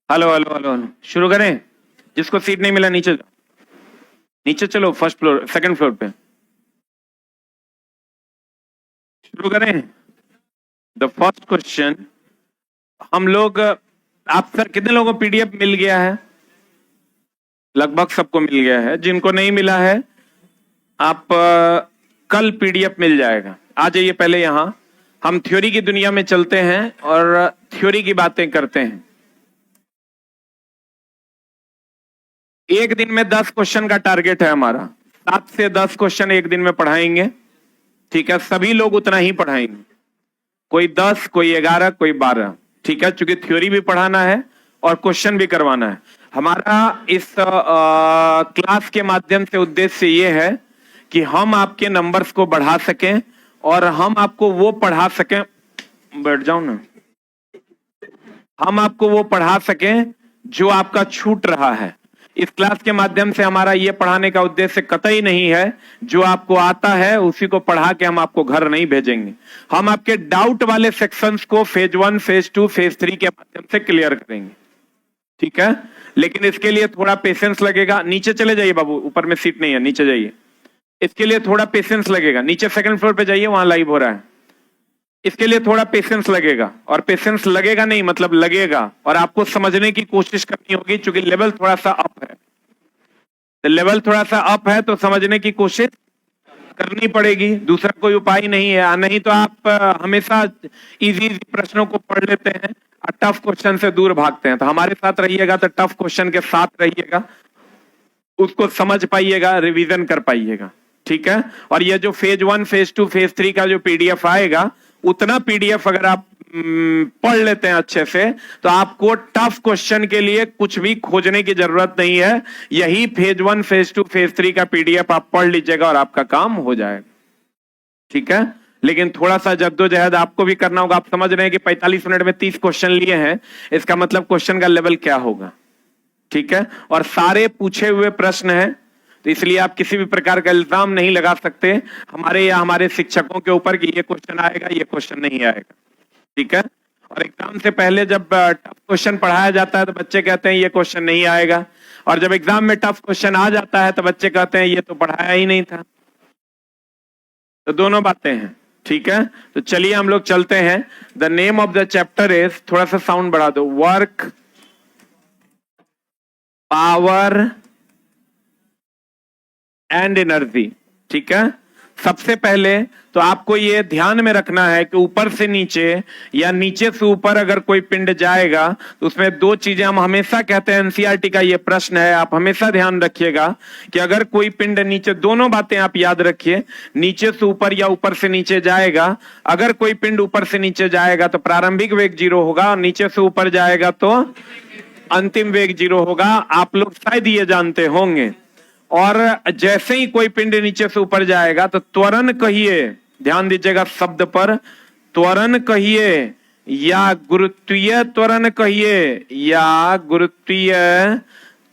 Hello hello hello hello, शुरू करें। जिसको सीट नहीं मिला नीचे नीचे चलो, फर्स्ट फ्लोर सेकंड फ्लोर पे शुरू करें। द फर्स्ट क्वेश्चन हम लोग, आप सर कितने लोगों को पीडीएफ मिल गया है? लगभग सबको मिल गया है। जिनको नहीं मिला है आप कल पीडीएफ मिल जाएगा। आ जाइए पहले यहां, हम थ्योरी की दुनिया में चलते हैं और थ्योरी की बातें करते हैं। एक दिन में 10 क्वेश्चन का टारगेट है हमारा। 7 से 10 क्वेश्चन एक दिन में पढ़ाएंगे, ठीक है? सभी लोग उतना ही पढ़ाएंगे, कोई 10, कोई 11, कोई 12, ठीक है? क्योंकि थ्योरी भी पढ़ाना है और क्वेश्चन भी करवाना है। हमारा इस क्लास के माध्यम से उद्देश्य ये है कि हम आपके नंबर्स को बढ़ा सकें और हम आपको वो पढ़ा सकें, बैठ जाओ ना, हम आपको वो पढ़ा सकें जो आपका छूट रहा है। इस क्लास के माध्यम से हमारा ये पढ़ाने का उद्देश्य कतई नहीं है जो आपको आता है उसी को पढ़ा के हम आपको घर नहीं भेजेंगे। हम आपके डाउट वाले सेक्शंस को फेज 1, फेज 2, फेज 3 के माध्यम से क्लियर करेंगे, ठीक है? लेकिन इसके लिए थोड़ा पेशेंस लगेगा। नीचे चले जाइए बाबू, ऊपर में सीट नहीं है, नीचे जाइए। इसके लिए थोड़ा पेशेंस लगेगा। नीचे सेकंड फ्लोर पे जाइए, वहां लाइव हो रहा है। इसके लिए थोड़ा पेशेंस लगेगा, और पेशेंस लगेगा नहीं मतलब लगेगा, और आपको समझने की कोशिश करनी होगी क्योंकि लेवल थोड़ा सा अप है। लेवल थोड़ा सा अप है तो समझने की कोशिश करनी पड़ेगी, दूसरा कोई उपाय नहीं है। नहीं तो आप हमेशा इजी प्रश्नों को पढ़ लेते हैं और टफ क्वेश्चन से दूर भागते हैं। तो हमारे साथ रहिएगा तो टफ क्वेश्चन के साथ रहिएगा, उसको समझ पाइएगा, रिवीजन कर पाइएगा, ठीक है? और ये जो फेज 1, फेज 2, फेज 3 का जो पीडीएफ आएगा, उतना पीडीएफ अगर आप पढ़ लेते हैं अच्छे से तो आपको टफ क्वेश्चन के लिए कुछ भी खोजने की जरूरत नहीं है। यही फेज 1, फेज 2, फेज 3 का पीडीएफ आप पढ़ लीजिएगा और आपका काम हो जाएगा, ठीक है? लेकिन थोड़ा सा जद्दोजहद आपको भी करना होगा। आप समझ रहे हैं कि 45 मिनट में 30 क्वेश्चन लिए हैं, इसका मतलब क्वेश्चन का लेवल क्या होगा, ठीक है? और सारे पूछे हुए प्रश्न हैं, तो इसलिए आप किसी भी प्रकार का इल्जाम नहीं लगा सकते हमारे या हमारे शिक्षकों के ऊपर कि ये क्वेश्चन आएगा, ये क्वेश्चन नहीं आएगा, ठीक है? और एग्जाम से पहले जब टफ क्वेश्चन पढ़ाया जाता है तो बच्चे कहते हैं ये क्वेश्चन नहीं आएगा, और जब एग्जाम में टफ क्वेश्चन आ जाता है तो बच्चे कहते हैं ये तो पढ़ाया ही नहीं था। तो दोनों बातें हैं, ठीक है? तो चलिए हम लोग चलते हैं। The name of the chapter is, थोड़ा सा साउंड बढ़ा दो, वर्क, पावर एंड एनर्जी, ठीक है? सबसे पहले तो आपको ये ध्यान में रखना है कि ऊपर से नीचे या नीचे से ऊपर अगर कोई पिंड जाएगा तो उसमें दो चीजें हम हमेशा कहते हैं, एनसीईआरटी का ये प्रश्न है, आप हमेशा ध्यान रखिएगा कि अगर कोई पिंड नीचे, दोनों बातें आप याद रखिए, नीचे से ऊपर या ऊपर से नीचे जाएगा। अगर कोई पिंड ऊपर से नीचे जाएगा तो प्रारंभिक वेग 0 होगा, और नीचे से ऊपर जाएगा तो अंतिम वेग 0 होगा। आप लोग शायद ये जानते होंगे। और जैसे ही कोई पिंड नीचे से ऊपर जाएगा तो त्वरण कहिए, ध्यान दीजिएगा शब्द पर, त्वरण कहिए या गुरुत्वीय त्वरण कहिए, या गुरुत्वीय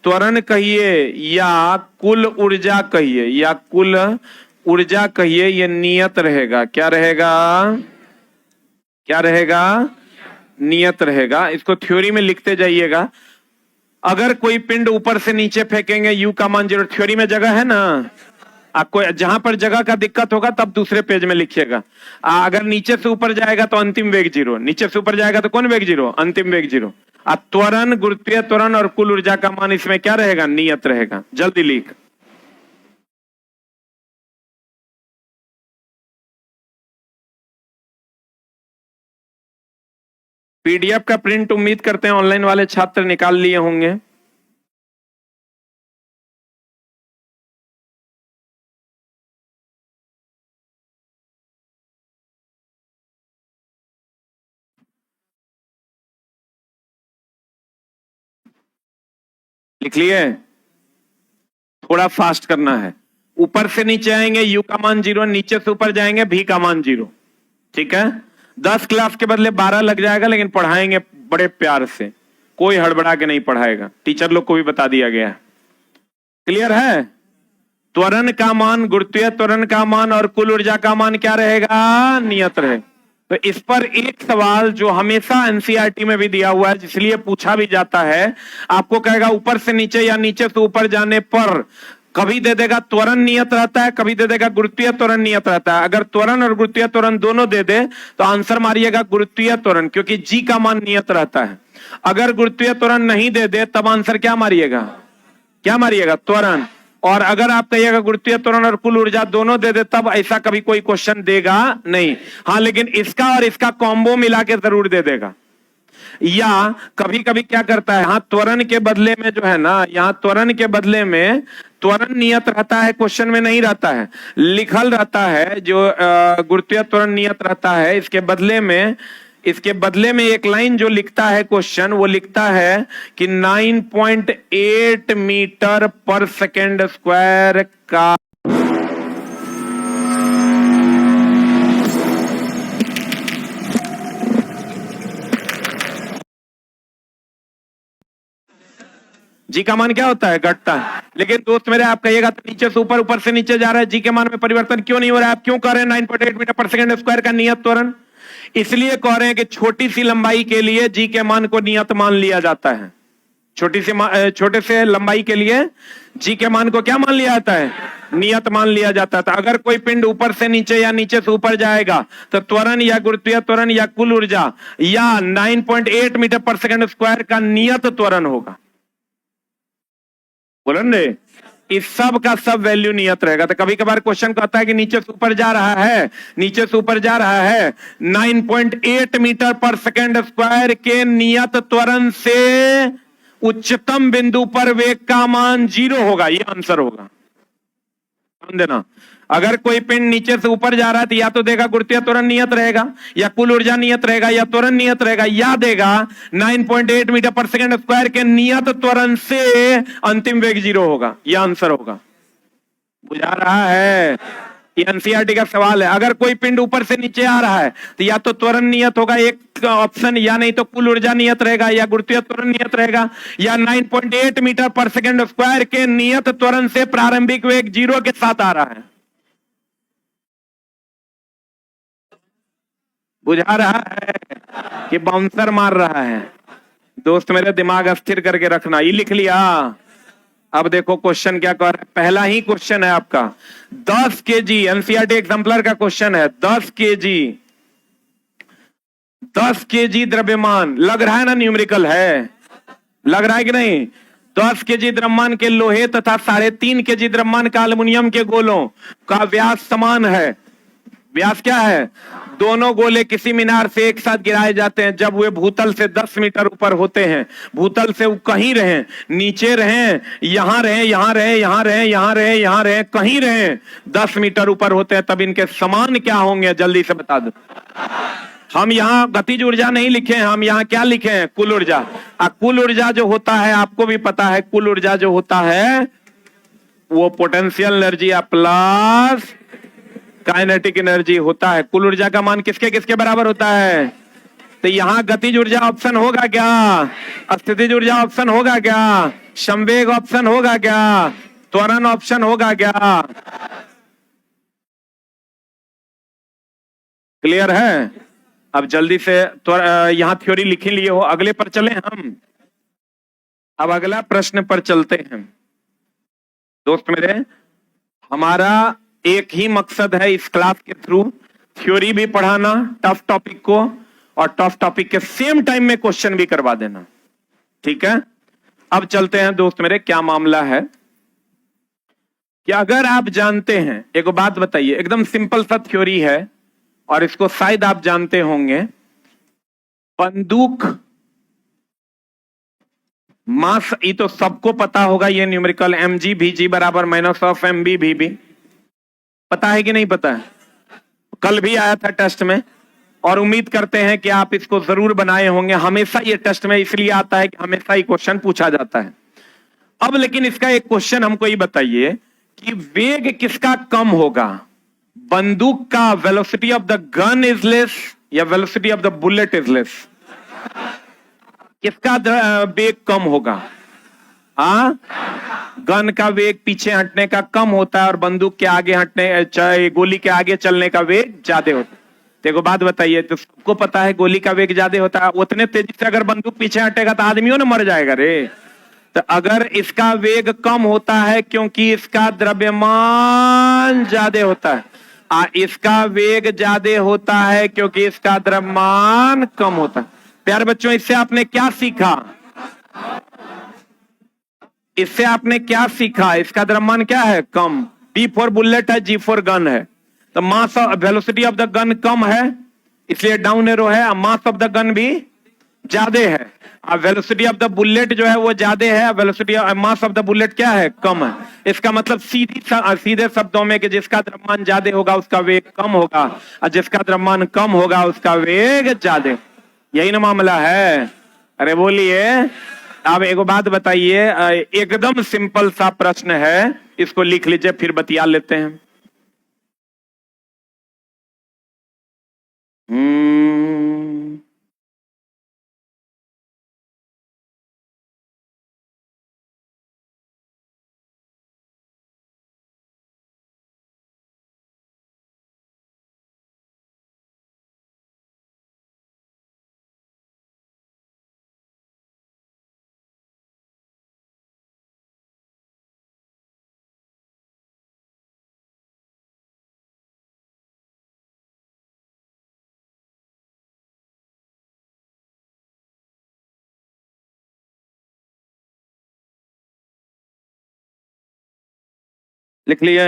त्वरण कहिए, या कुल ऊर्जा कहिए, या कुल ऊर्जा कहिए, ये नियत रहेगा। क्या रहेगा? क्या रहेगा? नियत रहेगा। इसको थ्योरी में लिखते जाइएगा। अगर कोई पिंड ऊपर से नीचे फेंकेंगे, यू का मान 0, थ्योरी में जगह है ना, आपको जहां पर जगह का दिक्कत होगा तब दूसरे पेज में लिखिएगा। अगर नीचे से ऊपर जाएगा तो अंतिम वेग 0, नीचे से ऊपर जाएगा तो कौन वेग 0? अंतिम वेग 0। त्वरण, गुरुत्वीय त्वरण और कुल ऊर्जा का मान इसमें क्या रहेगा? नियत रहेगा। जल्दी लिख। पीडीएफ का प्रिंट उम्मीद करते हैं ऑनलाइन वाले छात्र निकाल लिए होंगे। लिख लिए? थोड़ा फास्ट करना है। ऊपर से नीचे आएंगे यू का मान 0, नीचे से ऊपर जाएंगे भी का मान 0, ठीक है? 10 क्लास के बदले 12 लग जाएगा, लेकिन पढ़ाएंगे बड़े प्यार से, कोई हड़बड़ा के नहीं पढ़ाएगा। टीचर लोग को भी बता दिया गया है। क्लियर है? त्वरण का मान, गुरुत्वीय त्वरण का मान और कुल ऊर्जा का मान क्या रहेगा? नियत रहेगा। तो इस पर एक सवाल जो हमेशा एनसीईआरटी में भी दिया हुआ है, इसलिए पूछा भी जाता है, आपको कहेगा ऊपर से नीचे या नीचे से ऊपर जाने पर, कभी दे देगा त्वरण नियत रहता है, कभी दे देगा गुरुत्वीय त्वरण नियत रहता है। अगर त्वरण और गुरुत्वीय त्वरण दोनों दे दे तो आंसर मारिएगा गुरुत्वीय त्वरण, क्योंकि जी का मान नियत रहता है। अगर गुरुत्वीय त्वरण नहीं दे दे तब आंसर क्या मारिएगा, क्या मारिएगा, त्वरण। और अगर आप कहिएगा गुरुत्वीय त्वरण और कुल ऊर्जा दोनों दे दे तब ऐसा कभी कोई क्वेश्चन देगा नहीं। हाँ, लेकिन इसका और इसका कॉम्बो मिला के जरूर दे देगा। या कभी कभी क्या करता है, हाँ त्वरण के बदले में जो है ना, यहाँ त्वरण के बदले में त्वरण नियत रहता है, क्वेश्चन में नहीं रहता है, लिखल रहता है जो गुरुत्वीय त्वरण नियत रहता है। इसके बदले में एक लाइन जो लिखता है क्वेश्चन, वो लिखता है कि 9.8 मीटर पर सेकेंड स्क्वायर का जी का मान क्या होता है, घटता है। लेकिन दोस्त मेरे आप कहिएगा तो नीचे से ऊपर, ऊपर से नीचे जा रहा है, जी के मान में परिवर्तन क्यों नहीं हो रहा है? आप क्यों कह रहे हैं 9.8 मीटर पर सेकेंड स्क्वायर का नियत त्वरण? इसलिए कह रहे हैं कि छोटी सी लंबाई के लिए जी के मान को नियत मान लिया जाता है। छोटे से लंबाई के लिए जी के मान को क्या मान लिया जाता है, नियत मान लिया जाता था। अगर कोई पिंड ऊपर से नीचे या नीचे से ऊपर जाएगा तो त्वरण या गुरुत्वीय त्वरण या कुल ऊर्जा या 9.8 मीटर पर सेकेंड स्क्वायर का नियत त्वरण होगा। बोलो रे, इस सब का सब वैल्यू नियत रहेगा। तो कभी कभार क्वेश्चन कहता है कि नीचे से ऊपर जा रहा है, नीचे से ऊपर जा रहा है 9.8 मीटर पर सेकेंड स्क्वायर के नियत त्वरण से उच्चतम बिंदु पर वेग का मान 0 होगा, ये आंसर होगा। ध्यान देना, अगर कोई पिंड नीचे से ऊपर जा रहा है तो या तो देगा गुरुत्वीय त्वरण नियत रहेगा, या कुल ऊर्जा नियत रहेगा, या त्वरण नियत रहेगा, या देगा 9.8 मीटर पर सेकेंड स्क्वायर के नियत त्वरण से अंतिम वेग 0 होगा, यह आंसर होगा। बुझा रहा है? ये एनसीईआरटी का सवाल है। अगर कोई पिंड ऊपर से नीचे आ रहा है तो या तो त्वरण नियत होगा एक ऑप्शन, या नहीं तो कुल ऊर्जा नियत रहेगा, या गुरुत्वीय त्वरण नियत रहेगा, या 9.8 मीटर पर सेकेंड स्क्वायर के नियत त्वरण से प्रारंभिक वेग 0 के साथ आ रहा है। बुझा रहा है कि बाउंसर मार रहा है? दोस्त मेरे दिमाग अस्थिर करके रखना। ये लिख लिया? अब देखो क्वेश्चन क्या कह रहा है। पहला ही क्वेश्चन है आपका 10 केजी, एनसीईआरटी एग्जाम्पलर का क्वेश्चन है। 10 केजी द्रव्यमान, लग रहा है ना न्यूमेरिकल है, लग रहा है कि नहीं? 10 केजी द्रव्यमान के लोहे तथा 3.5 केजी द्रव्यमान का एल्युमिनियम के गोलों का व्यास समान है। व्यास क्या है? दोनों गोले किसी मीनार से एक साथ गिराए जाते हैं जब वे भूतल से 10 मीटर ऊपर होते हैं। भूतल से वो कहीं रहे, नीचे रहे, यहां रहे, यहां रहे, यहां रहे, यहां रहे, यहां रहे, कहीं रहे, 10 मीटर ऊपर होते हैं, तब इनके समान क्या होंगे? जल्दी से बता दो। हम यहाँ गतिज ऊर्जा नहीं लिखे हैं, हम यहाँ क्या लिखे हैं? कुल ऊर्जा। कुल ऊर्जा जो होता है आपको भी पता है, कुल ऊर्जा जो होता है वो पोटेंशियल एनर्जी या प्लस काइनेटिक एनर्जी होता है। कुल ऊर्जा का मान किसके किसके बराबर होता है? तो यहां गतिज ऊर्जा ऑप्शन होगा क्या? स्थितिज ऊर्जा ऑप्शन होगा क्या? संवेग ऑप्शन होगा क्या? त्वरण ऑप्शन होगा क्या? क्लियर है? अब जल्दी से यहां थ्योरी लिख लिए हो, अगले पर चले हम। अब अगला प्रश्न पर चलते हैं। दोस्त मेरे, हमारा एक ही मकसद है इस क्लास के थ्रू, थ्योरी भी पढ़ाना टफ टॉपिक को, और टफ टॉपिक के सेम टाइम में क्वेश्चन भी करवा देना। ठीक है? अब चलते हैं दोस्त मेरे, क्या मामला है कि अगर आप जानते हैं, एक बात बताइए, एकदम सिंपल सा थ्योरी है और इसको शायद आप जानते होंगे। बंदूक मास, ये तो सबको पता होगा, ये न्यूमेरिकल mg vg बराबर माइनस ऑफ mb vb, पता है कि नहीं पता है? कल भी आया था टेस्ट में, और उम्मीद करते हैं कि आप इसको जरूर बनाए होंगे। हमेशा ये टेस्ट में इसलिए आता है कि हमेशा ये क्वेश्चन पूछा जाता है। अब लेकिन इसका एक क्वेश्चन हमको ये बताइए कि वेग किसका कम होगा? बंदूक का velocity of the gun is less या velocity of the bullet is less? किसका वेग कम होगा? गन का वेग पीछे हटने का कम होता है और बंदूक के आगे हटने, गोली के आगे चलने का वेग ज्यादा होता है। देखो बात बताइए, तो सबको पता है गोली का वेग ज्यादा होता है, उतने तेजी से अगर बंदूक पीछे हटेगा तो आदमियों ना मर जाएगा रे। तो अगर इसका वेग कम होता है क्योंकि इसका द्रव्यमान ज्यादा होता है, इसका वेग ज्यादा होता है क्योंकि इसका द्रव्यमान कम होता है। प्यारे बच्चों, इससे आपने क्या सीखा? इससे आपने क्या सीखा? इसका द्रव्यमान क्या है? कम। B फॉर बुलेट है, G फॉर गन है। तो mass of velocity of the gun कम है, इसलिए डाउन एरो है। मास ऑफ द गन भी ज्यादा है। अब वेलोसिटी ऑफ द बुलेट जो है वो ज्यादा है, velocity mass of the bullet क्या है? कम है। इसका मतलब सीधे शब्दों में कि जिसका द्रव्यमान ज्यादा होगा उसका वेग कम होगा, और जिसका द्रव्यमान कम होगा उसका वेग ज्यादा। यही ना मामला है? अरे बोलिए। अब एक बात बताइए, एकदम सिंपल सा प्रश्न है, इसको लिख लीजिए फिर बतिया लेते हैं। लिख लिए?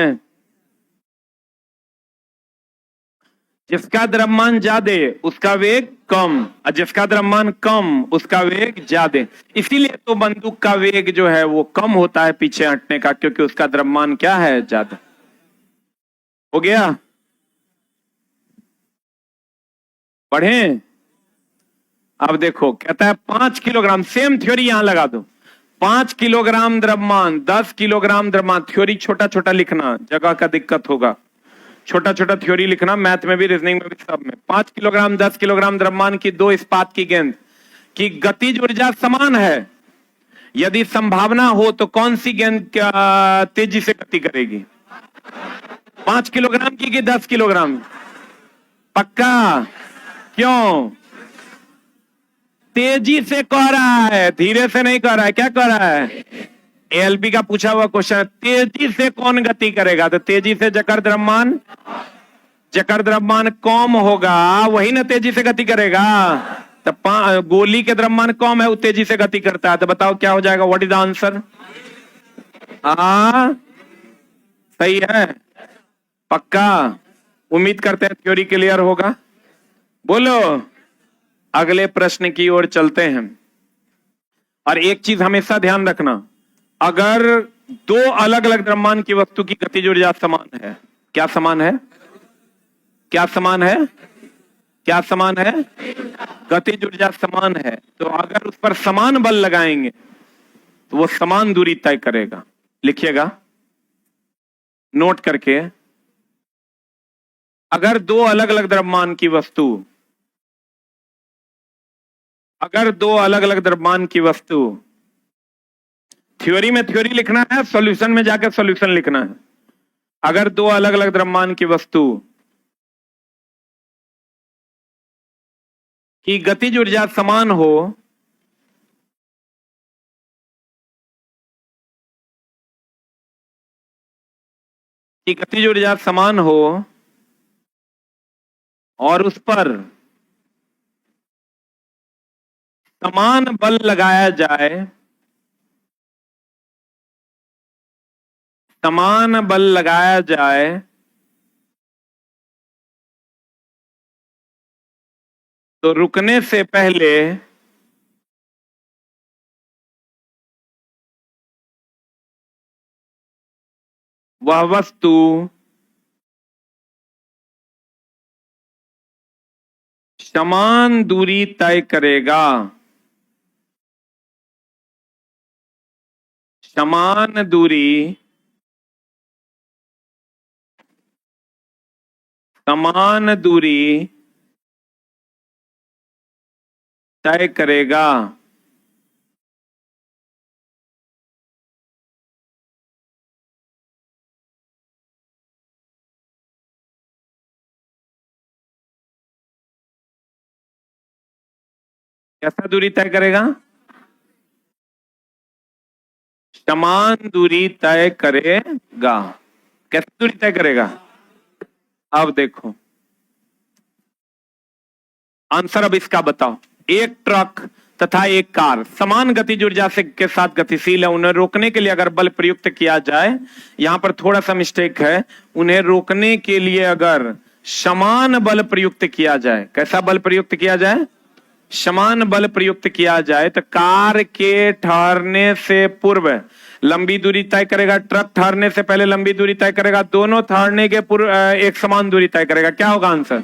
जिसका द्रव्यमान ज्यादा उसका वेग कम, और जिसका द्रव्यमान कम उसका वेग ज्यादा। इसीलिए तो बंदूक का वेग जो है वो कम होता है पीछे हटने का, क्योंकि उसका द्रव्यमान क्या है? ज्यादा। हो गया? पढ़ें? अब देखो, कहता है 5 किलोग्राम, सेम थ्योरी यहां लगा दो। 5 किलोग्राम द्रव्यमान, 10 किलोग्राम द्रव्यमान। थ्योरी छोटा छोटा लिखना, जगह का दिक्कत होगा। छोटा छोटा थ्योरी लिखना, मैथ में भी, रीजनिंग में भी, सब में। 5 किलोग्राम 10 किलोग्राम द्रव्यमान की दो इस्पात की गेंद की गतिज ऊर्जा समान है। यदि संभावना हो तो कौन सी गेंद तेजी से गति करेगी? 5 किलोग्राम की कि 10 किलोग्राम? पक्का? क्यों? तेजी से कह रहा है, धीरे से नहीं कह रहा है। क्या कह रहा है? एएलपी का पूछा हुआ क्वेश्चन, तेजी से कौन गति करेगा? तो तेजी से जकर द्रव्यमान, जकर द्रव्यमान कम होगा वही ना तेजी से गति करेगा। तो गोली के द्रव्यमान कम है, वो तेजी से गति करता है। तो बताओ क्या हो जाएगा? What is the answer? हाँ, सही है। पक्का? उम्मीद करते हैं थ्योरी क्लियर होगा। बोलो, अगले प्रश्न की ओर चलते हैं। और एक चीज हमेशा ध्यान रखना, अगर दो अलग अलग द्रव्यमान की वस्तु की गतिज ऊर्जा समान है, क्या समान है? क्या समान है? क्या समान है? गतिज ऊर्जा समान है, तो अगर उस पर समान बल लगाएंगे तो वो समान दूरी तय करेगा। लिखिएगा नोट करके, अगर दो अलग अलग द्रव्यमान की वस्तु, अगर दो अलग अलग द्रव्यमान की वस्तु, थ्योरी में थ्योरी लिखना है, सॉल्यूशन में जाकर सॉल्यूशन लिखना है। अगर दो अलग अलग द्रव्यमान की वस्तु की गतिज ऊर्जा समान हो, की गतिज ऊर्जा समान हो और उस पर समान बल लगाया जाए, समान बल लगाया जाए, तो रुकने से पहले वह वस्तु समान दूरी तय करेगा। समान दूरी, समान दूरी तय करेगा। कैसा दूरी तय करेगा? समान दूरी तय करेगा। कैसे दूरी तय करेगा? अब देखो आंसर, अब इसका बताओ। एक ट्रक तथा एक कार समान गतिज ऊर्जा से के साथ गतिशील है। उन्हें रोकने के लिए अगर बल प्रयुक्त किया जाए, यहां पर थोड़ा सा मिस्टेक है, उन्हें रोकने के लिए अगर समान बल प्रयुक्त किया जाए, कैसा बल प्रयुक्त किया जाए? समान बल प्रयुक्त किया जाए तो कार के ठहरने से पूर्व लंबी दूरी तय करेगा, ट्रक ठहरने से पहले लंबी दूरी तय करेगा, दोनों ठहरने के पूर्व एक समान दूरी तय करेगा। क्या होगा आंसर?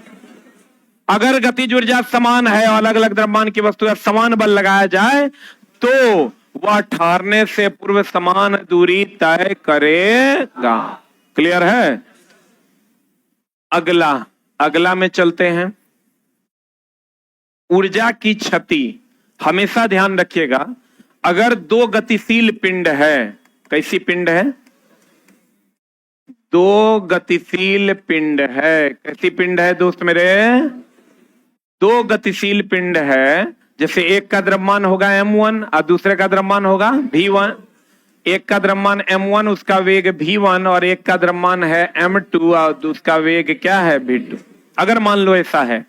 अगर गतिज ऊर्जा समान है और अलग अलग द्रव्यमान की वस्तु है, समान बल लगाया जाए तो वह ठहरने से पूर्व समान दूरी तय करेगा। क्लियर है? अगला अगला में चलते हैं। ऊर्जा की क्षति हमेशा ध्यान रखिएगा। अगर दो गतिशील पिंड है, कैसी पिंड है? दो गतिशील पिंड है। कैसी पिंड है दोस्त मेरे? दो गतिशील पिंड है। जैसे एक का द्रव्यमान होगा m1 और दूसरे का द्रव्यमान होगा v1। एक का द्रव्यमान m1, उसका वेग v1, और एक का द्रव्यमान है m2 और उसका वेग क्या है? v2। अगर मान लो ऐसा है,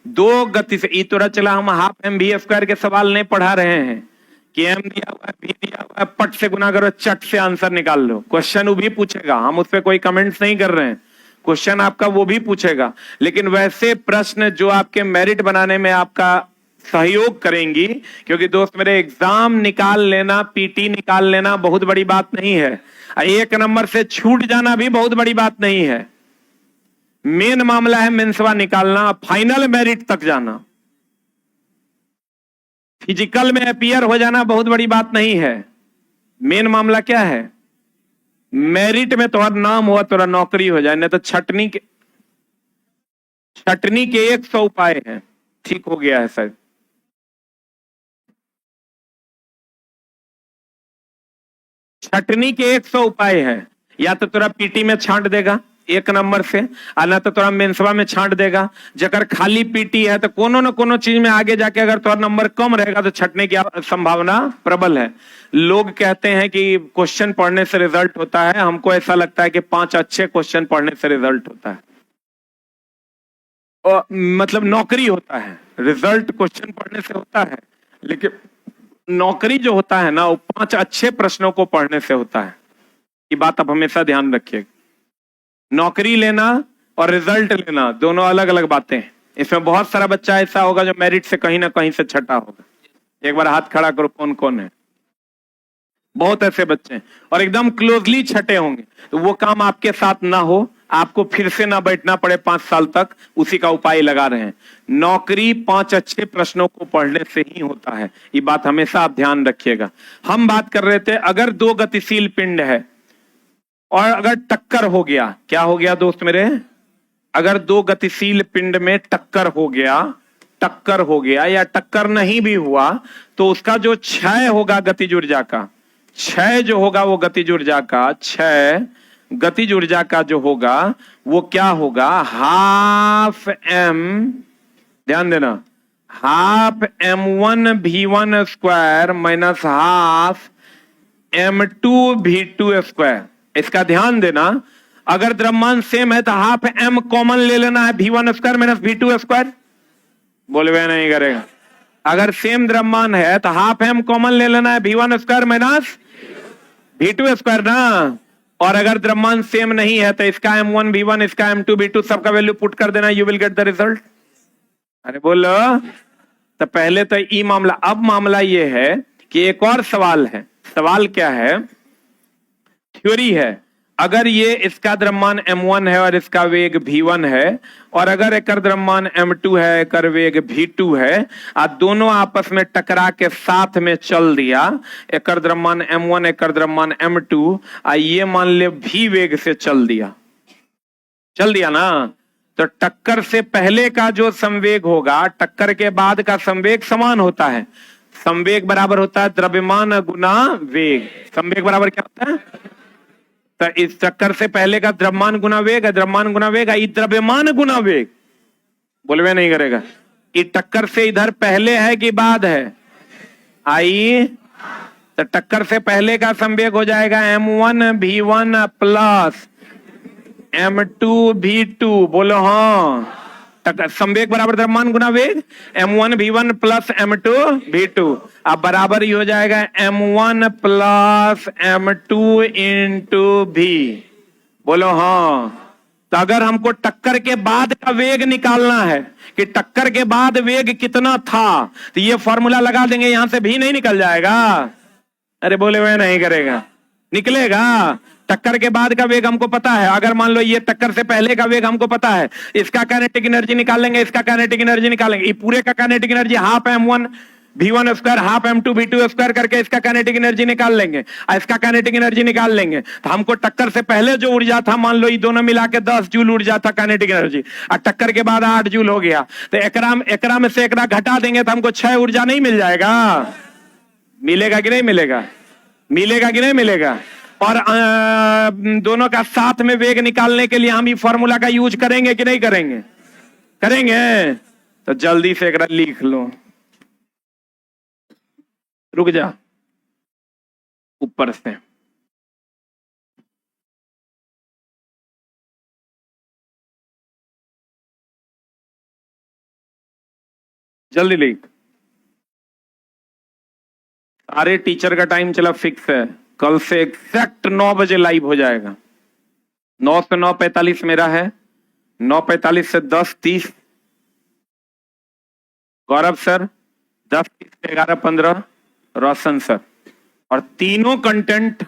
दो गति से ई तोरा चला, हम हाफ एम वी स्क्वायर के सवाल नहीं पढ़ा रहे हैं कि एम दिया हुआ है, भी दिया हुआ है, पट से गुना करो, चट से आंसर निकाल लो। क्वेश्चन वो भी पूछेगा, हम उस पर कोई कमेंट्स नहीं कर रहे हैं। क्वेश्चन आपका वो भी पूछेगा, लेकिन वैसे प्रश्न जो आपके मेरिट बनाने में आपका सहयोग करेंगी। क्योंकि दोस्त मेरे, एग्जाम निकाल लेना, पीटी निकाल लेना बहुत बड़ी बात नहीं है। एक नंबर से छूट जाना भी बहुत बड़ी बात नहीं है। मेन मामला है मेंसवा निकालना, फाइनल मेरिट तक जाना। फिजिकल में अपीयर हो जाना बहुत बड़ी बात नहीं है। मेन मामला क्या है? मेरिट में तुम्हारा नाम हुआ, तुम्हारा नौकरी हो जाए। नहीं तो छटनी के 100 उपाय हैं। ठीक हो गया है सर। छटनी के 100 उपाय है। या तो तुरा पीटी में छांट देगा एक नंबर से, ना तो तुरा मेंसवा में छांट देगा। जकर खाली पीटी है तो कोनो न कोनो चीज में आगे जाके अगर तुम्हारा नंबर कम रहेगा तो छटने की संभावना प्रबल है। लोग कहते हैं कि क्वेश्चन पढ़ने से रिजल्ट होता है। हमको ऐसा लगता है कि 5 अच्छे क्वेश्चन पढ़ने से रिजल्ट होता है, और मतलब नौकरी होता है। रिजल्ट क्वेश्चन पढ़ने से होता है, लेकिन नौकरी जो होता है ना, वो 5 अच्छे प्रश्नों को पढ़ने से होता है। ये बात आप हमेशा ध्यान रखिएगा। नौकरी लेना और रिजल्ट लेना दोनों अलग अलग बातें हैं। इसमें बहुत सारा बच्चा ऐसा होगा जो मेरिट से कहीं ना कहीं से छटा होगा। एक बार हाथ खड़ा करो, कौन कौन है? बहुत ऐसे बच्चे हैं और एकदम क्लोजली छटे होंगे। तो वो काम आपके साथ ना हो, आपको फिर से ना बैठना पड़े 5 साल तक, उसी का उपाय लगा रहे हैं। नौकरी 5 अच्छे प्रश्नों को पढ़ने से ही होता है। ये बात हमेशा आप ध्यान रखिएगा। हम बात कर रहे थे, अगर दो गतिशील पिंड है और अगर टक्कर हो गया, क्या हो गया दोस्त मेरे? अगर दो गतिशील पिंड में टक्कर हो गया या टक्कर नहीं भी हुआ, तो उसका जो क्षय होगा गतिज ऊर्जा का, क्षय जो होगा वो गतिज ऊर्जा का, क्षय गतिज ऊर्जा का जो होगा वो क्या होगा? हाफ एम, ध्यान देना, half m1 v1 square minus half m2 v2 square. इसका ध्यान देना, अगर द्रव्यमान सेम है तो हाफ m कॉमन ले लेना है, v1 square minus v2 square. बोलवे नहीं करेगा। अगर सेम द्रव्यमान है तो हाफ m कॉमन ले लेना है, v1 square minus v2 square ना। और अगर द्रव्यमान सेम नहीं है तो इसका m1 v1, इसका m2 v2, सबका वैल्यू पुट कर देना, you will get the result. अरे बोलो, तो पहले तो ई मामला। अब मामला ये है कि एक और सवाल है। सवाल क्या है? थ्योरी है। अगर ये इसका द्रव्यमान m1 है और इसका वेग v1 है, और अगर एक द्रव्यमान m2 है, एक वेग v2 है, और दोनों आपस में टकरा के साथ में चल दिया, एक द्रव्यमान m1, एक द्रव्यमान m2, ये मान ले v वेग से चल दिया ना, तो टक्कर से पहले का जो संवेग होगा, टक्कर के बाद का संवेग समान होता है। संवेग बराबर होता है द्रव्यमान गुना वेग। संवेग बराबर क्या होता है? तो इस चक्कर से पहले का द्रव्यमान गुना वेग है, द्रव्यमान गुना वेग है, द्रव्यमान गुना वेग। बोलवे नहीं करेगा। ये टक्कर से इधर पहले है कि बाद है? आई तो टक्कर से पहले का संवेग हो जाएगा m1v1 प्लस m2v2। बोलो हाँ। संवेग बराबर द्रव्यमान गुना वेग, m1v1 प्लस m2v2। अब बराबर ही हो जाएगा m1 plus m2 into v। बोलो हाँ। तो अगर हमको टक्कर के बाद का वेग निकालना है कि टक्कर के बाद वेग कितना था, तो ये फॉर्मूला लगा देंगे, यहां से भी नहीं निकल जाएगा। अरे बोले वह नहीं करेगा, निकलेगा। टक्कर के बाद का वेग हमको पता है। अगर मान लो ये टक्कर से पहले का वेग हमको पता है, इसका काइनेटिक एनर्जी निकाल लेंगे, इसका काइनेटिक एनर्जी निकालेंगे। ये पूरे का kinetic energy half m1 v1 square half m2 v2 square करके इसका काइनेटिक एनर्जी निकाल लेंगे और इसका काइनेटिक एनर्जी निकाल लेंगे। तो हमको टक्कर से पहले जो ऊर्जा था, मान लो ये दोनों मिला के 10 जूल ऊर्जा था काइनेटिक एनर्जी, और टक्कर के बाद 8 जूल हो गया। तो एकरा में से एकरा घटा देंगे तो हमको 6 ऊर्जा नहीं मिल जाएगा? मिलेगा कि नहीं मिलेगा? मिलेगा कि नहीं मिलेगा? और दोनों का साथ में वेग निकालने के लिए हम ये फॉर्मूला का यूज करेंगे कि नहीं करेंगे? करेंगे। तो जल्दी से एक लिख लो। रुक जा, ऊपर से जल्दी लिख। सारे टीचर का टाइम चला फिक्स है, कल से एग्जैक्ट 9 बजे लाइव हो जाएगा। 9 से 9:45 मेरा है, 9:45 से 10:30 गौरव सर, 10:30 से 11:15 रोशन सर। और तीनों कंटेंट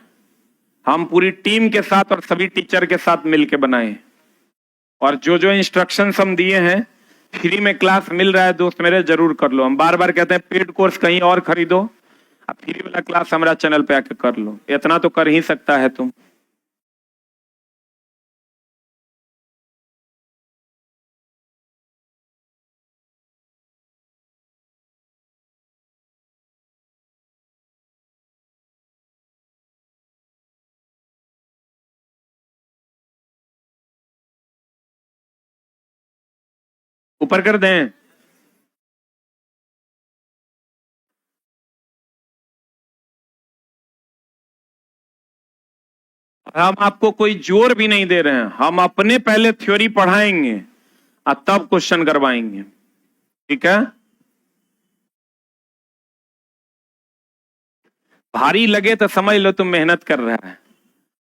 हम पूरी टीम के साथ और सभी टीचर के साथ मिलके बनाए। और जो जो इंस्ट्रक्शंस हम दिए हैं, फ्री में क्लास मिल रहा है दोस्त मेरे, जरूर कर लो। हम बार बार कहते हैं पेड कोर्स कहीं और खरीदो, अब फ्री वाला क्लास हमारा चैनल पे आके कर लो। इतना तो कर ही सकता है तुम। ऊपर कर दें। हम आपको कोई जोर भी नहीं दे रहे हैं, हम अपने पहले थ्योरी पढ़ाएंगे और तब क्वेश्चन करवाएंगे, ठीक है? भारी लगे तो समझ लो तुम मेहनत कर रहा है,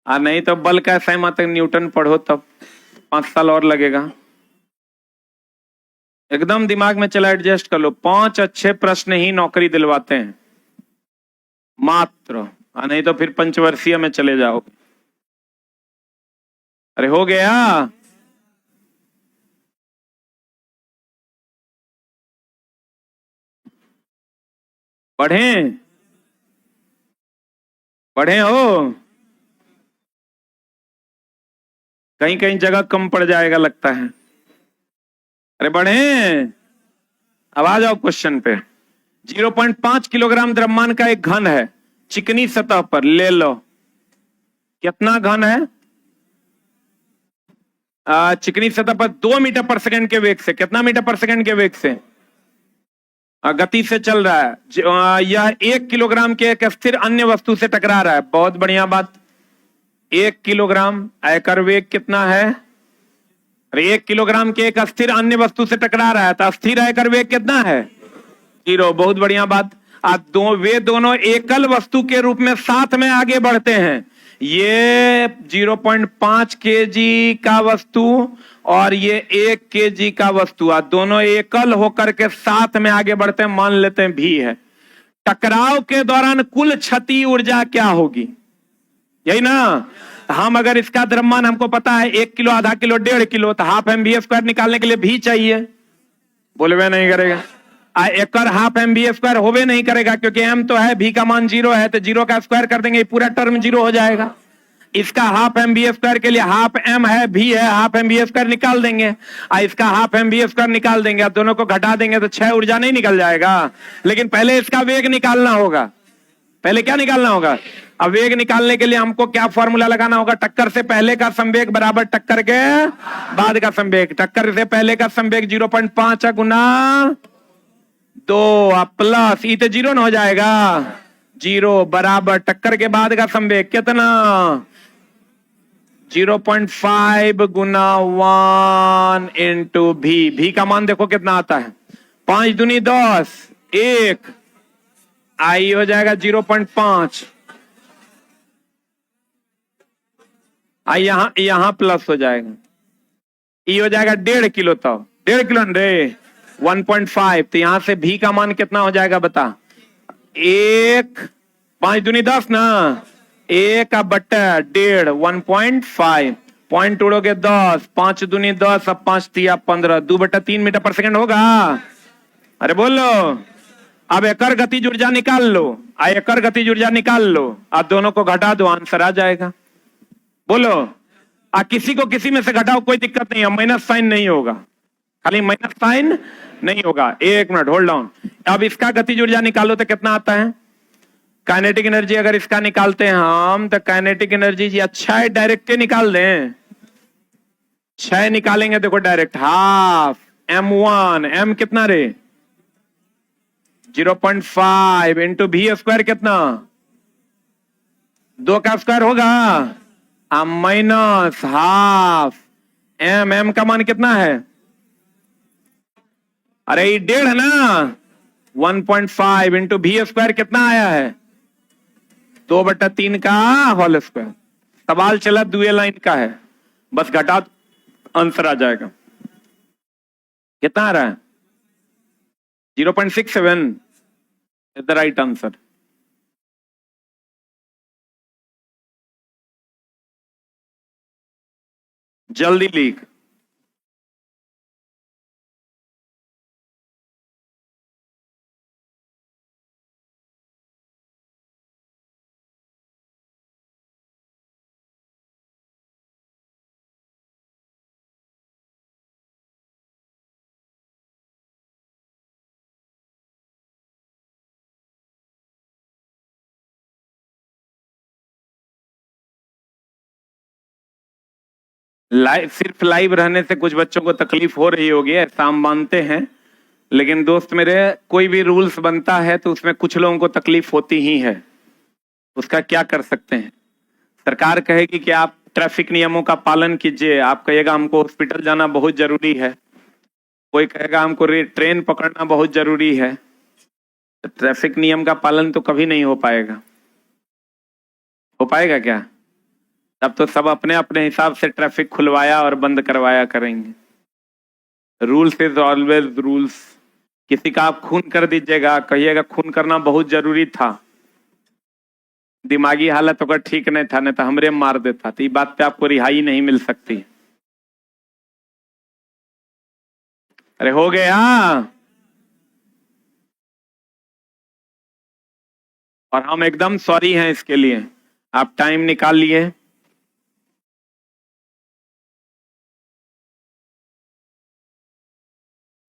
और नहीं तो बल का तक न्यूटन पढ़ो, तब 5 साल और लगेगा। एकदम दिमाग में चला, एडजस्ट कर लो। 5 अच्छे प्रश्न ही नौकरी दिलवाते हैं मात्र, और नहीं तो फिर पंचवर्षीय में चले जाओगे। अरे हो गया। पढ़ें पढ़े हो, कहीं कहीं जगह कम पड़ जाएगा लगता है। अरे बढ़े, अब आ जाओ क्वेश्चन पे। 0.5 किलोग्राम द्रव्यमान का एक घन है चिकनी सतह पर, ले लो कितना घन है। चिकनी सतह पर 2 मीटर पर सेकंड के वेग से, कितना मीटर पर सेकंड के वेग से गति से चल रहा है। यह 1 किलोग्राम के एक स्थिर अन्य वस्तु से टकरा रहा है। बहुत बढ़िया बात। 1 किलोग्राम, आयकर वेग कितना है? अरे 1 किलोग्राम के एक अस्थिर अन्य वस्तु से टकरा रहा है, तो अस्थिर आयकर वेग कितना है? 0। बहुत बढ़िया बात। अब वे दोनों एकल वस्तु के रूप में साथ में आगे बढ़ते हैं। ये 0.5 केजी का वस्तु और ये 1 केजी का वस्तु, दोनों एकल होकर के साथ में आगे बढ़ते हैं। मान लेते हैं भी है। टकराव के दौरान कुल क्षति ऊर्जा क्या होगी? यही ना। हम अगर इसका द्रव्यमान हमको पता है 1 किलो, आधा किलो, 1.5 किलो, तो हाफ mv² निकालने के लिए भी चाहिए। बोले वे नहीं करेगा। एक हाफ mv² होवे नहीं करेगा, क्योंकि m तो है, v का मान 0 है, तो 0 का स्क्वायर कर देंगे, पूरा टर्म 0 हो जाएगा। इसका हाफ mv² के लिए हाफ m है, v है, हाफ mv² निकाल देंगे। इसका हाफ mv² निकाल देंगे, दोनों को घटा देंगे तो 6 ऊर्जा नहीं निकल जाएगा। लेकिन पहले इसका वेग निकालना होगा। पहले क्या निकालना होगा? अब वेग निकालने के लिए हमको क्या फॉर्मूला लगाना होगा? टक्कर से पहले का संवेग बराबर टक्कर के बाद का संवेग। टक्कर से पहले का संवेग 0.5 गुना 2 प्लस ई तो 0 ना हो जाएगा, 0 बराबर टक्कर के बाद का संवेग कितना? 0.5 गुना 1 इंटू भी का मान देखो कितना आता है, 5 दूनी 10, 1 आई हो जाएगा 0.5, आई यहां प्लस हो जाएगा, ई हो जाएगा 1.5 किलो, तब 1.5 किलो रे 1.5, तो यहां से भी का मान कितना हो जाएगा बता? 1 5 दूनी 10 ना, 1 बट्टा 1.5 1.5, पॉइंट उड़ोगे 10, 5 दूनी 10, अब 5 तिया 15, 2/3 मीटर पर सेकंड होगा। अरे बोलो, अब एकर गतिज ऊर्जा निकाल लो, एकर गतिज ऊर्जा निकाल लो, आप दोनों को घटा दो, आंसर आ जाएगा। बोलो, किसी को किसी में से घटाओ, कोई दिक्कत नहीं है, माइनस साइन नहीं होगा, खाली माइनस साइन नहीं होगा। 1 मिनट होल्ड डाउन। अब इसका गतिज ऊर्जा निकालो तो कितना आता है? काइनेटिक एनर्जी अगर इसका निकालते हैं हम, तो काइनेटिक एनर्जी जी अच्छा है डायरेक्ट निकाल दें, 6 निकालेंगे, देखो डायरेक्ट हाफ m1, m कितना रे? 0.5 इंटू भी स्क्वायर कितना? 2 का स्क्वायर होगा, माइनस हाफ m का मान कितना है? अरे ये 1.5 ना, 1.5 इंटू भी स्क्वायर कितना आया है? 2/3 का होल स्क्वायर। सवाल चला दुए लाइन का है, बस घटा आंसर आ जाएगा। कितना आ रहा है? 0.67 इज द राइट आंसर। जल्दी लीक। लाइव, सिर्फ लाइव रहने से कुछ बच्चों को तकलीफ हो रही होगी, ऐसा हम मानते हैं, लेकिन दोस्त मेरे, कोई भी रूल्स बनता है तो उसमें कुछ लोगों को तकलीफ होती ही है, उसका क्या कर सकते हैं? सरकार कहेगी कि आप ट्रैफिक नियमों का पालन कीजिए, आप कहिएगा हमको हॉस्पिटल जाना बहुत जरूरी है, कोई कहेगा हमको ट्रेन पकड़ना बहुत जरूरी है, तो ट्रैफिक नियम का पालन तो कभी नहीं हो पाएगा। हो पाएगा क्या? तब तो सब अपने अपने हिसाब से ट्रैफिक खुलवाया और बंद करवाया करेंगे। Rules is always rules. किसी का आप खून कर दीजिएगा, कहिएगा खून करना बहुत जरूरी था, दिमागी हालत अगर ठीक नहीं था, नहीं तो हमरे मार देता, तो ये बात पे आपको रिहाई नहीं मिल सकती। अरे हो गया, और हम एकदम सॉरी हैं इसके लिए, आप टाइम निकाल लिए।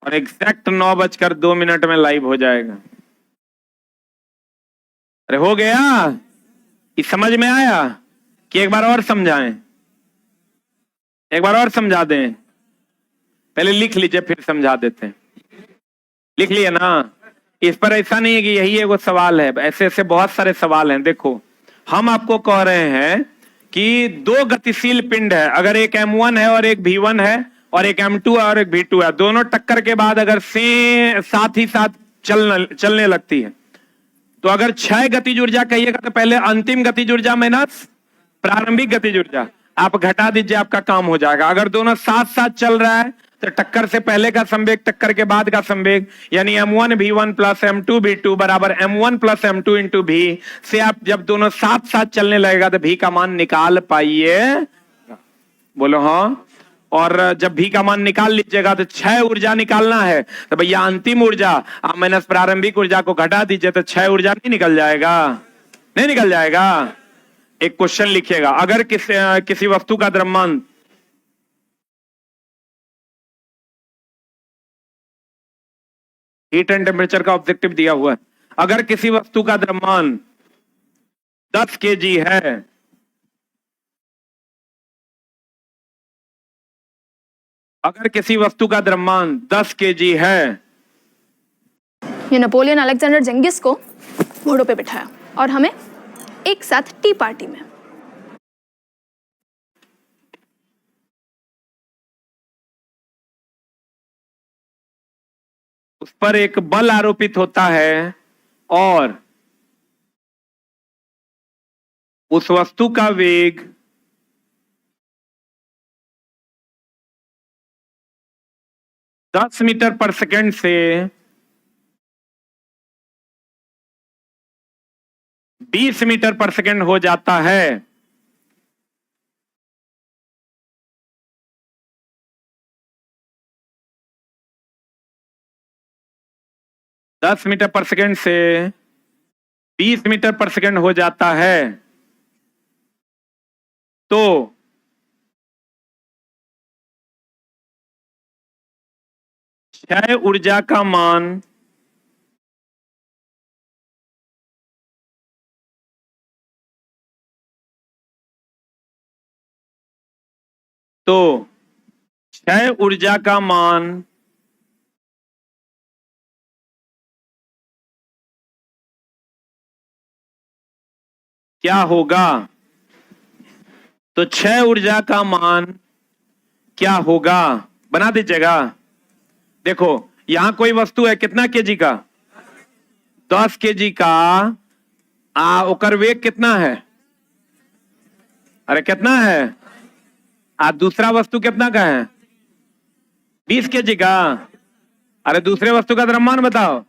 और एग्जैक्ट 9:02 में लाइव हो जाएगा। अरे हो गया, इस समझ में आया कि एक बार और समझाएं? एक बार और समझा दें? पहले लिख लीजिए फिर समझा देते हैं। लिख लिए ना? इस पर ऐसा नहीं है कि यही एगो सवाल है, ऐसे ऐसे बहुत सारे सवाल हैं। देखो, हम आपको कह रहे हैं कि 2 गतिशील पिंड है, अगर एक m1 है और एक v1 है, और एक m2 है और एक v2 है, दोनों टक्कर के बाद अगर साथ ही साथ चलने लगती है, तो अगर 6 गतिज ऊर्जा कहिएगा तो पहले अंतिम गतिज ऊर्जा माइनस प्रारंभिक गतिज ऊर्जा आप घटा दीजिए, आपका काम हो जाएगा। अगर दोनों साथ साथ चल रहा है तो टक्कर से पहले का संवेग टक्कर के बाद का संवेग, यानी m1 v1 plus m2 v2 बराबर m1 प्लस m2 इंटू भी से आप जब दोनों साथ साथ चलने लगेगा तो भी का मान निकाल पाइए। बोलो हाँ। और जब भी का मान निकाल लीजिएगा तो 6 ऊर्जा निकालना है, तो भैया अंतिम ऊर्जा आप माइनस प्रारंभिक ऊर्जा को घटा दीजिए, तो 6 ऊर्जा नहीं निकल जाएगा? नहीं निकल जाएगा? एक क्वेश्चन लिखिएगा, अगर किसी वस्तु का द्रव्यमान हीट एंड टेम्परेचर का ऑब्जेक्टिव दिया हुआ है, अगर किसी वस्तु का द्रव्यमान 10 kg है। अगर किसी वस्तु का द्रव्यमान 10 kg है, ये नेपोलियन अलेक्जेंडर जेंगिस को घोड़ों पे बिठाया और हमें एक साथ टी पार्टी में। उस पर एक बल आरोपित होता है और उस वस्तु का वेग 10 मीटर पर सेकंड से 20 मीटर पर सेकंड हो जाता है। दस मीटर पर सेकंड से 20 मीटर पर सेकंड हो जाता है, तो क्षय ऊर्जा का मान क्षय ऊर्जा का मान क्या होगा? तो क्षय ऊर्जा का मान क्या होगा बना दीजिएगा। देखो यहां कोई वस्तु है कितना केजी का? 10 केजी का। ओकर वेग कितना है? अरे कितना है? दूसरा वस्तु कितना का है? 20 केजी का। अरे दूसरे वस्तु का द्रव्यमान बताओ।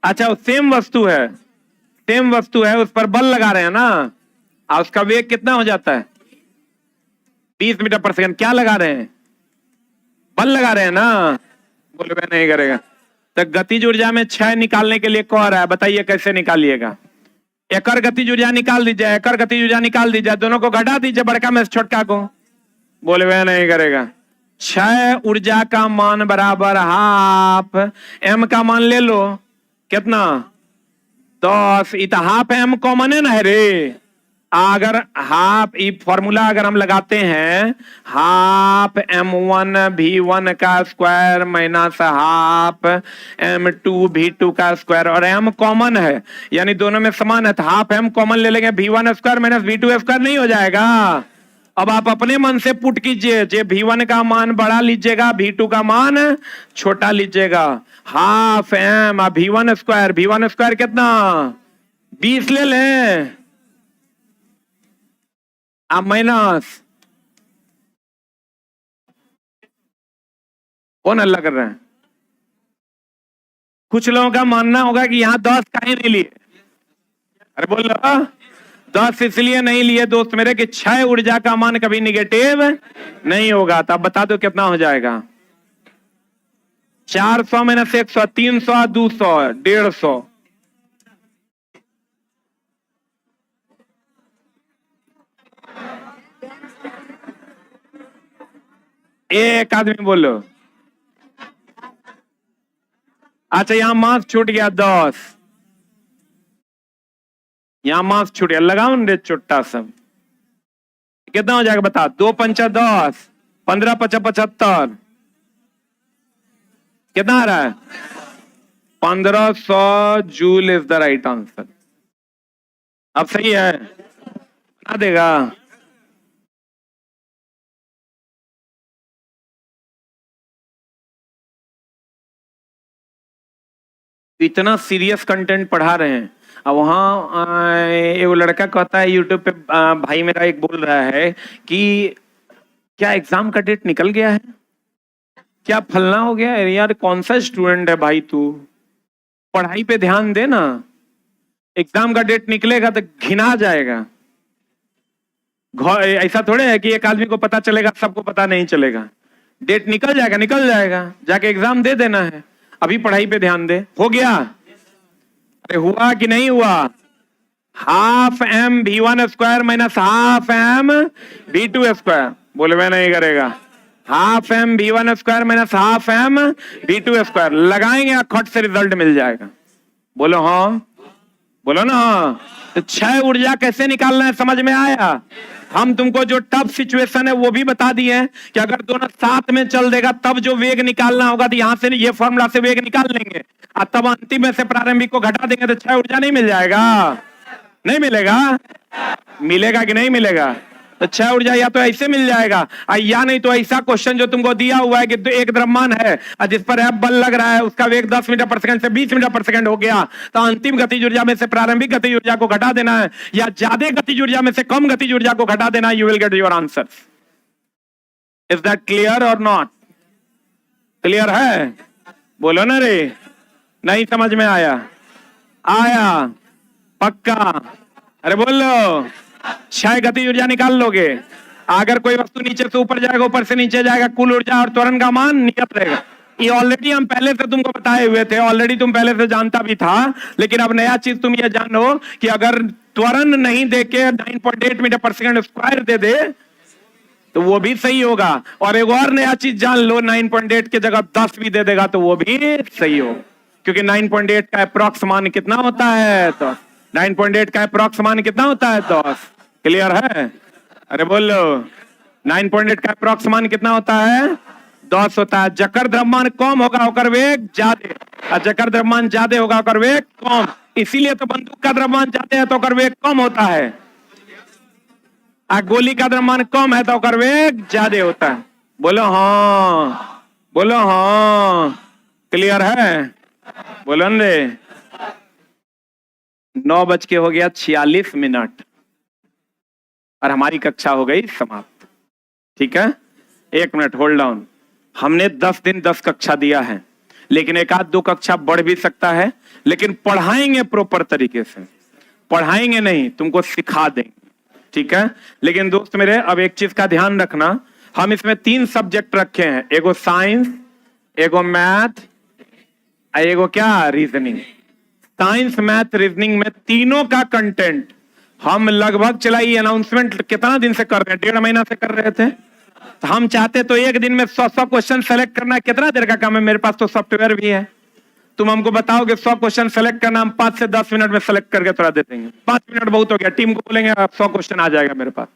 अच्छा सेम वस्तु है, उस पर बल लगा रहे हैं ना, और उसका वेग कितना हो जाता है? 20 मीटर पर सेकंड। क्या लगा रहे हैं? बल लगा रहे हैं ना। बोले मैं नहीं करेगा। तो गतिज ऊर्जा में क्षय निकालने के लिए कह रहा है, बताइए कैसे निकालिएगा। एकर गतिज ऊर्जा निकाल दीजिए, एकर गतिज ऊर्जा निकाल दीजिए, दोनों को घटा दीजिए, बड़का में छोटका को। बोले वह नहीं करेगा। क्षय ऊर्जा का मान बराबर हाफ एम का मान ले लो। कितना? 10। इत हाफ एम कॉमन है ना रे। अगर हाफ फॉर्मूला अगर हम लगाते हैं, हाफ m1 v1 का square minus half m2 v2 का स्क्वायर, और m कॉमन है यानी दोनों में समान है, तो हाफ m कॉमन ले लेंगे, v1 square minus v2 square नहीं हो जाएगा। अब आप अपने मन से पुट कीजिए, जे v1 का मान बड़ा लीजिएगा, v2 का मान छोटा लीजिएगा। हाफ m v1 स्क्वायर कितना? 20 ले लें, अब माइनस कौन अल्लाह कर रहे हैं? कुछ लोगों का मानना होगा कि यहां 10 काहे नहीं लिए। अरे बोल रहा 10 इसलिए नहीं लिए दोस्त मेरे कि क्षय ऊर्जा का मान कभी निगेटिव नहीं होगा। तब बता दो कितना हो जाएगा? 400 माइनस 100, 300, 200, 150। एक आदमी बोलो। अच्छा यहां मास छूट गया 10, यहां मास छूट गया, लगाओ रे छोटा सब। कितना हो जाएगा बता? 2 पंचा 10, 15 पचा 75। कितना आ रहा है? 1500 joule is the right answer. अब सही है, बना देगा। इतना सीरियस कंटेंट पढ़ा रहे हैं, अब वहां एक लड़का कहता है यूट्यूब पे, भाई मेरा एक बोल रहा है कि क्या एग्जाम का डेट निकल गया है, क्या फलना हो गया है। यार कौन सा स्टूडेंट है भाई तू, पढ़ाई पे ध्यान दे ना। एग्जाम का डेट निकलेगा तो घिना जाएगा। ऐसा थोड़े है कि एक आदमी को पता चलेगा सबको पता नहीं चलेगा। डेट निकल जाएगा, जाके एग्जाम दे देना है। अभी पढ़ाई पे ध्यान दे। हो गया? अरे हुआ कि नहीं हुआ? Half m v1 square minus half m v2 square. बोले मैं नहीं करेगा। Half m v1 square minus half m v2 square लगाएंगे, खट से रिजल्ट मिल जाएगा। बोलो हाँ, बोलो ना हाँ। तो क्षय ऊर्जा कैसे निकालना है समझ में आया? हम तुमको जो टफ सिचुएशन है वो भी बता दिए हैं कि अगर दोनों साथ में चल देगा तब जो वेग निकालना होगा तो यहां से ये फॉर्मूला से वेग निकाल लेंगे और तब अंतिम में से प्रारंभिक को घटा देंगे तो क्षय ऊर्जा नहीं मिल जाएगा? नहीं मिलेगा? मिलेगा कि नहीं मिलेगा? तो क्षय ऊर्जा या तो ऐसे मिल जाएगा या नहीं तो ऐसा क्वेश्चन जो तुमको दिया हुआ है कि एक द्रव्यमान है और जिस पर F बल लग रहा है उसका वेग 10 मीटर पर सेकंड से 20 मीटर पर सेकंड हो गया तो अंतिम गतिज ऊर्जा में से प्रारंभिक गतिज ऊर्जा को घटा देना है या ज्यादा गतिज ऊर्जा में से कम गतिज ऊर्जा को घटा देना है। You will get your answer. Is that clear और नॉट क्लियर है? बोलो ना रे, नहीं समझ में आया? आया पक्का? अरे बोलो, क्षय गति ऊर्जा निकाल लोगे। अगर कोई वस्तु नीचे से ऊपर जाएगा ऊपर से नीचे जाएगा कुल ऊर्जा और त्वरण का मान नियत रहेगा। ये ऑलरेडी हम पहले से तुमको बताए हुए थे, ऑलरेडी तुम पहले से जानता भी था, लेकिन अब नया चीज तुम ये जानो कि अगर त्वरण नहीं देके 9.8 मीटर पर सेकंड स्क्वायर दे दे तो वो भी सही होगा। और एक और नया चीज जान लो, 9.8 की जगह 10 भी दे देगा तो वो भी सही होगा, क्योंकि 9.8 का अप्रॉक्स मान कितना होता है? तो 9.8 का अप्रॉक्स मान कितना होता है? 10। क्लियर है? अरे बोलो, 9.8 का अप्रॉक्स मान कितना होता है? 10 होता है। जकर द्रव्यमान कम होगा ओकर वेग ज्यादा, और जकर द्रव्यमान ज्यादा होगा ओकर वेग कम। इसीलिए तो बंदूक का द्रव्यमान ज्यादा है तो ओकर वेग कम होता है, गोली का द्रव्यमान कम है तो ओकर वेग ज्यादा होता है। बोलो हाँ, बोलो हाँ। क्लियर है? बोलो न रे। 9:46 और हमारी कक्षा हो गई समाप्त। ठीक है, 1 मिनट होल्ड डाउन। हमने 10 दिन 10 कक्षा दिया है, लेकिन एक आध 2 कक्षा बढ़ भी सकता है, लेकिन पढ़ाएंगे प्रॉपर तरीके से, पढ़ाएंगे नहीं, तुमको सिखा देंगे। ठीक है, लेकिन दोस्त मेरे अब एक चीज का ध्यान रखना, हम इसमें 3 सब्जेक्ट रखे हैं, एगो साइंस, एगो मैथ, एगो क्या रीजनिंग। साइंस मैथ रीजनिंग में तीनों का कंटेंट हम लगभग चलाई अनाउंसमेंट कितना दिन से कर रहे हैं? 1.5 महीना से कर रहे थे। तो हम चाहते तो एक दिन में 100 क्वेश्चन सेलेक्ट करना कितना देर का काम है? मेरे पास तो सॉफ्टवेयर भी है। तुम हमको बताओगे 100 क्वेश्चन सेलेक्ट करना, हम 5 से 10 मिनट में सेलेक्ट करके थोड़ा दे देंगे। 5 मिनट बहुत हो गया, टीम को बोलेंगे 100 क्वेश्चन आ जाएगा मेरे पास।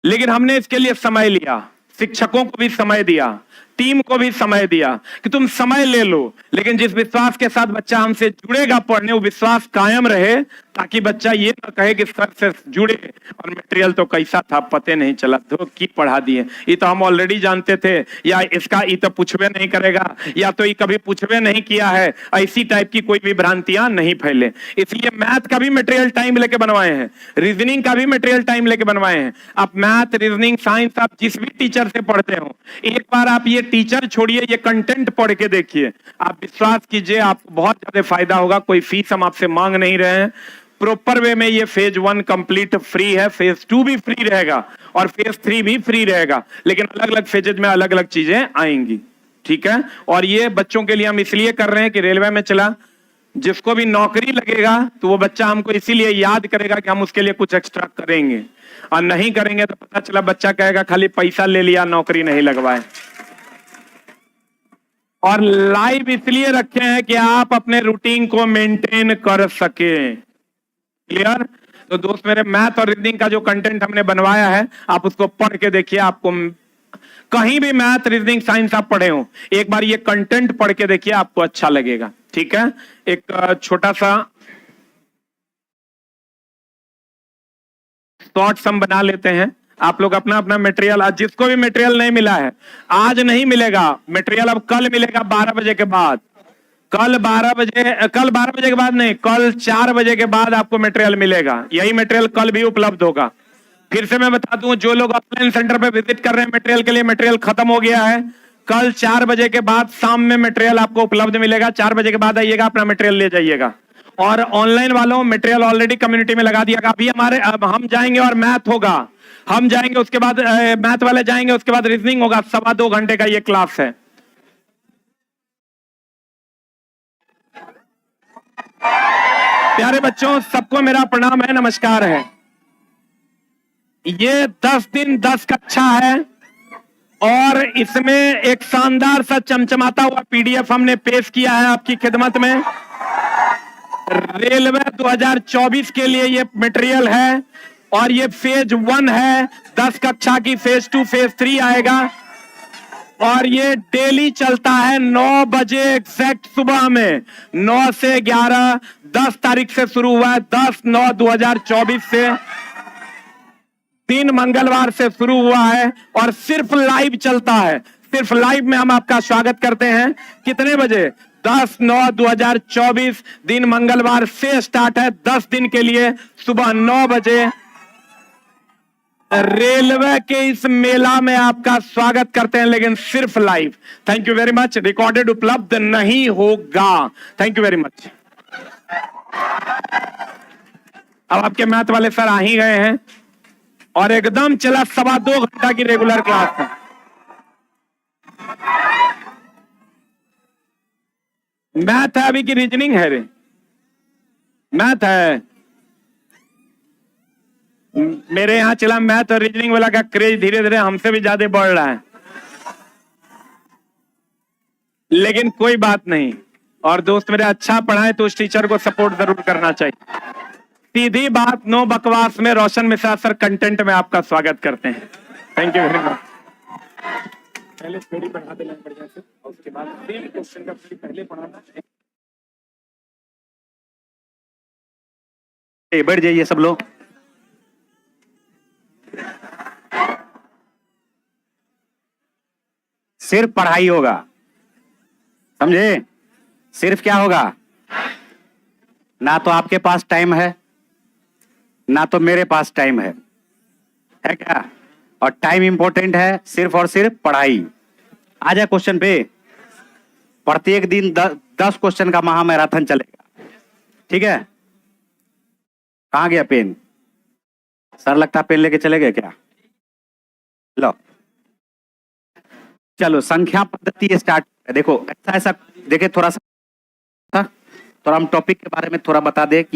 लेकिन हमने इसके लिए समय लिया, शिक्षकों को भी समय दिया, टीम को भी समय दिया कि तुम समय ले लो, लेकिन जिस विश्वास के साथ बच्चा हमसे जुड़ेगा पढ़ने, वो विश्वास कायम रहे, ताकि बच्चा ये ना कहे कि सर से जुड़े और मटेरियल तो कैसा था पते नहीं चला, तो की पढ़ा दिए, ये तो हम ऑलरेडी जानते थे, या इसका ये तो पूछवे नहीं करेगा, या तो ये कभी पूछवे नहीं किया है, ऐसी टाइप की कोई भी भ्रांतियां नहीं फैले। इसलिए मैथ का भी मटेरियल टाइम लेके बनवाए हैं, रीजनिंग का भी मटेरियल टाइम लेके बनवाए हैं। आप मैथ, रीजनिंग, साइंस आप जिस भी टीचर से पढ़ते हो, एक बार आप ये टीचर छोड़िए, ये कंटेंट पढ़ के देखिए, आप विश्वास कीजिए आपको बहुत ज्यादा फायदा होगा। कोई फीस हम आपसे मांग नहीं रहे हैं, प्रॉपर वे में ये फेज 1 कंप्लीट फ्री है, फेज 2 भी फ्री रहेगा और फेज 3 भी फ्री रहेगा, लेकिन अलग अलग फेजेज में अलग अलग चीजें आएंगी। ठीक है, और ये बच्चों के लिए हम इसलिए कर रहे हैं कि रेलवे में चला, जिसको भी नौकरी लगेगा तो वो बच्चा हमको इसीलिए याद करेगा कि हम उसके लिए कुछ एक्स्ट्रा करेंगे, और नहीं करेंगे तो पता चला बच्चा कहेगा खाली पैसा ले लिया, नौकरी नहीं लगवाए। और लाइव इसलिए रखे हैं कि आप अपने रूटीन को मेंटेन कर सके। क्लियर? तो दोस्त मेरे, मैथ और रीजनिंग का जो कंटेंट हमने बनवाया है आप उसको पढ़ के देखिए। आपको कहीं भी मैथ, रीजनिंग, साइंस आप पढ़े हो, एक बार ये कंटेंट पढ़ के देखिए, आपको अच्छा लगेगा। ठीक है, एक छोटा सा शॉर्ट्स हम बना लेते हैं। आप लोग अपना अपना मटेरियल, आज जिसको भी मटेरियल नहीं मिला है, आज नहीं मिलेगा मटेरियल, अब कल मिलेगा 12 बजे के बाद। कल 12 बजे के बाद नहीं, कल 4 बजे के बाद आपको मटेरियल मिलेगा। यही मटेरियल कल भी उपलब्ध होगा। फिर से मैं बता दूं, जो लोग ऑफलाइन सेंटर पे विजिट कर रहे हैं मटेरियल के लिए, मटेरियल खत्म हो गया है। कल 4 बजे के बाद शाम में मटेरियल आपको उपलब्ध मिलेगा। 4 बजे के बाद आइएगा, अपना मटेरियल ले जाइएगा। और ऑनलाइन वालों, मटेरियल ऑलरेडी कम्युनिटी में लगा दिया। अभी अब हम जाएंगे और मैथ होगा, हम जाएंगे, उसके बाद मैथ वाले जाएंगे, उसके बाद रीजनिंग होगा। 2.25 घंटे का ये क्लास है। प्यारे बच्चों, सबको मेरा प्रणाम है, नमस्कार है। ये 10 दिन 10 कक्षा है और इसमें एक शानदार सा चमचमाता हुआ PDF हमने पेश किया है आपकी खिदमत में। रेलवे 2024 के लिए ये मटेरियल है और ये फेज 1 है। 10 कक्षा की फेज 2 फेज 3 आएगा और ये डेली चलता है 9 बजे एग्जैक्ट सुबह में। 9 से 11, 10 तारीख से शुरू हुआ है, 10/9/2024 से, दिन मंगलवार से शुरू हुआ है और सिर्फ लाइव चलता है। सिर्फ लाइव में हम आपका स्वागत करते हैं। कितने बजे? 10/9/2024 दिन मंगलवार से स्टार्ट है, 10 दिन के लिए सुबह 9 बजे। रेलवे के इस मेला में आपका स्वागत करते हैं, लेकिन सिर्फ live. Thank you very much. Recorded उपलब्ध नहीं होगा। Thank you very much. अब आपके मैथ वाले सर आ ही गए हैं और एकदम चला 2.25 घंटा की रेगुलर क्लास है। मैथ है अभी की रीजनिंग है रे? मैथ है। मेरे यहां चला मैथ और रीजनिंग वाला का क्रेज धीरे धीरे हमसे भी ज्यादा बढ़ रहा है, लेकिन कोई बात नहीं। और दोस्त मेरे अच्छा पढ़ाए तो उस टीचर को सपोर्ट जरूर करना चाहिए। सीधी बात, नो बकवास में रोशन मिश्रा सर कंटेंट में आपका स्वागत करते हैं। Thank you very much. पहले थ्योरी पढ़ा देना बढ़िया से और उसके बाद सेम क्वेश्चन का पहले पढ़ाना। बैठ जाइए सब लोग। सिर्फ पढ़ाई होगा, समझे? सिर्फ क्या होगा? ना तो आपके पास टाइम है, ना तो मेरे पास टाइम है क्या? और टाइम इंपॉर्टेंट है, सिर्फ और सिर्फ पढ़ाई। आ जाए क्वेश्चन पे। प्रत्येक दिन 10 क्वेश्चन का महामैराथन चलेगा, ठीक है? कहाँ गया पेन? सर लगता पेन लेके चले गए क्या? लो चलो, संख्या पद्धति स्टार्ट। देखो ऐसा देखे, थोड़ा सा हम टॉपिक के बारे में थोड़ा बता दे कि